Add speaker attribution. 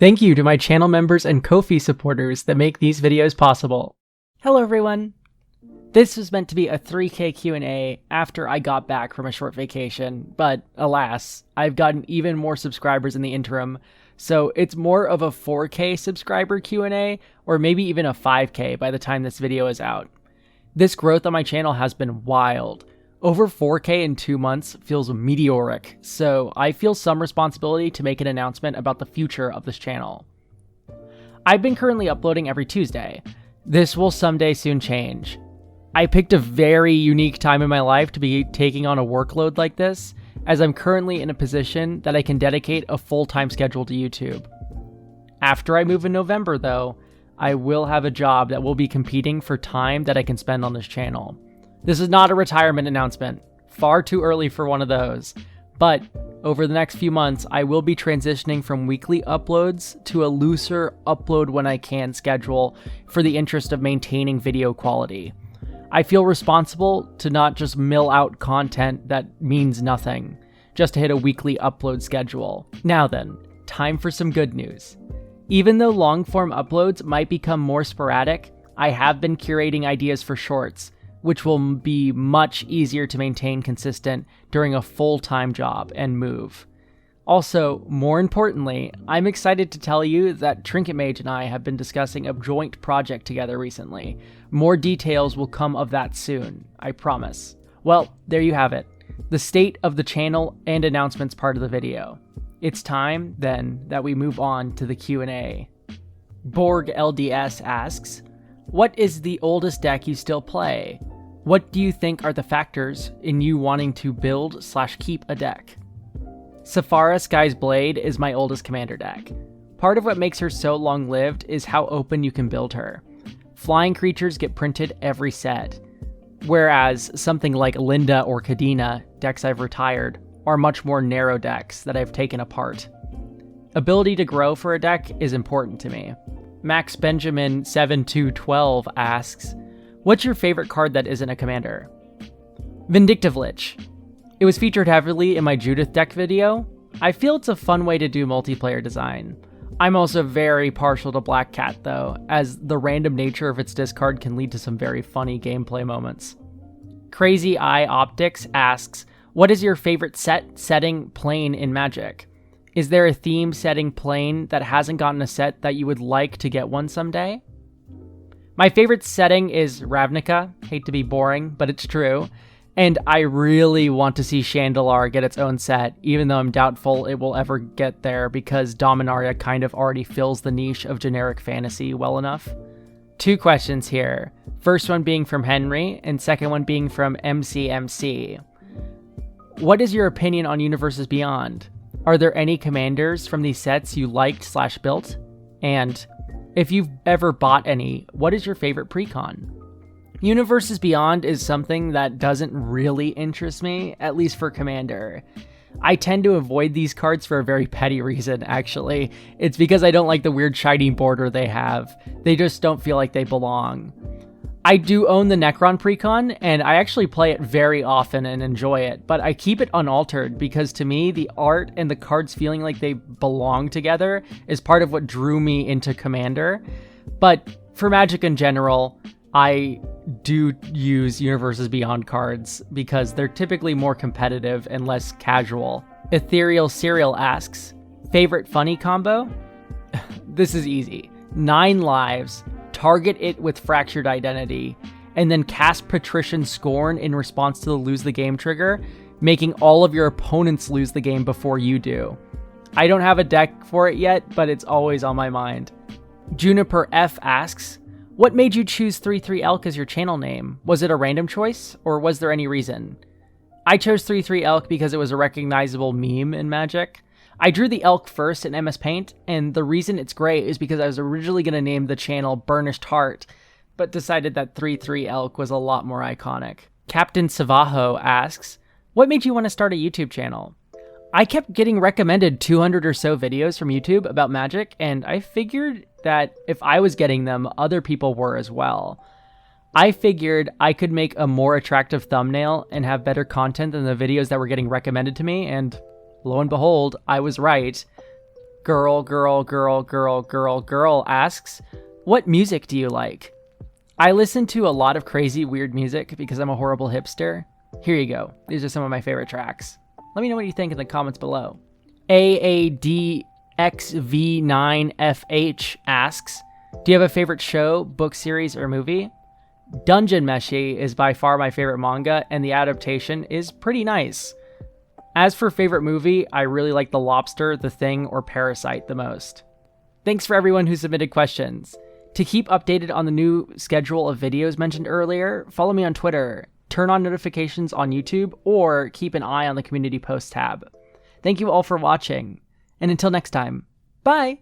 Speaker 1: Thank you to my channel members and Ko-fi supporters that make these videos possible. Hello everyone! This was meant to be a 3K Q&A after I got back from a short vacation, but alas, I've gotten even more subscribers in the interim, so it's more of a 4K subscriber Q&A, or maybe even a 5K by the time this video is out. This growth on my channel has been wild. Over 4K in 2 months feels meteoric, so I feel some responsibility to make an announcement about the future of this channel. I've been currently uploading every Tuesday. This will someday soon change. I picked a very unique time in my life to be taking on a workload like this, as I'm currently in a position that I can dedicate a full-time schedule to YouTube. After I move in November though, I will have a job that will be competing for time that I can spend on this channel. This is not a retirement announcement, far too early for one of those, but over the next few months I will be transitioning from weekly uploads to a looser upload when I can schedule for the interest of maintaining video quality. I feel responsible to not just mill out content that means nothing, just to hit a weekly upload schedule. Now then, time for some good news. Even though long-form uploads might become more sporadic, I have been curating ideas for shorts, which will be much easier to maintain consistent during a full-time job and move. Also, more importantly, I'm excited to tell you that Trinket Mage and I have been discussing a joint project together recently. More details will come of that soon, I promise. Well, there you have it, the state of the channel and announcements part of the video. It's time, then, that we move on to the Q&A. Borg LDS asks, what is the oldest deck you still play? What do you think are the factors in you wanting to build/keep a deck? Saphara Sky's Blade is my oldest commander deck. Part of what makes her so long-lived is how open you can build her. Flying creatures get printed every set, whereas something like Linda or Kadena, decks I've retired, are much more narrow decks that I've taken apart. Ability to grow for a deck is important to me. Max Benjamin 7212 asks, what's your favorite card that isn't a commander? Vindictive Lich. It was featured heavily in my Judith deck video. I feel it's a fun way to do multiplayer design. I'm also very partial to Black Cat though, as the random nature of its discard can lead to some very funny gameplay moments. Crazy Eye Optics asks, what is your favorite setting plane in Magic? Is there a theme setting plane that hasn't gotten a set that you would like to get one someday? My favorite setting is Ravnica. Hate to be boring, but it's true. And I really want to see Chandalar get its own set, even though I'm doubtful it will ever get there because Dominaria kind of already fills the niche of generic fantasy well enough. 2 questions here. First one being from Henry, and second one being from MCMC. What is your opinion on Universes Beyond? Are there any commanders from these sets you liked/built? And if you've ever bought any, what is your favorite precon? Universes Beyond is something that doesn't really interest me, at least for Commander. I tend to avoid these cards for a very petty reason, actually. It's because I don't like the weird shiny border they have. They just don't feel like they belong. I do own the Necron precon, and I actually play it very often and enjoy it, but I keep it unaltered because to me, the art and the cards feeling like they belong together is part of what drew me into Commander. But for Magic in general, I do use Universes Beyond cards because they're typically more competitive and less casual. Ethereal Cereal asks, favorite funny combo? This is easy. 9 lives, target it with Fractured Identity, and then cast Patrician Scorn in response to the lose the game trigger, making all of your opponents lose the game before you do. I don't have a deck for it yet, but it's always on my mind. Juniper F asks, what made you choose 33 Elk as your channel name? Was it a random choice, or was there any reason? I chose 33 Elk because it was a recognizable meme in Magic. I drew the elk first in MS Paint, and the reason it's great is because I was originally going to name the channel Burnished Heart, but decided that 33 Elk was a lot more iconic. Captain Savajo asks, what made you want to start a YouTube channel? I kept getting recommended 200 or so videos from YouTube about Magic, and I figured that if I was getting them, other people were as well. I figured I could make a more attractive thumbnail and have better content than the videos that were getting recommended to me, and lo and behold, I was right. Girl asks, what music do you like? I listen to a lot of crazy, weird music because I'm a horrible hipster. Here you go. These are some of my favorite tracks. Let me know what you think in the comments below. AADXV9FH asks, do you have a favorite show, book series, or movie? Dungeon Meshi is by far my favorite manga, and the adaptation is pretty nice. As for favorite movie, I really like The Lobster, The Thing, or Parasite the most. Thanks for everyone who submitted questions. To keep updated on the new schedule of videos mentioned earlier, follow me on Twitter, turn on notifications on YouTube, or keep an eye on the community post tab. Thank you all for watching, and until next time, bye!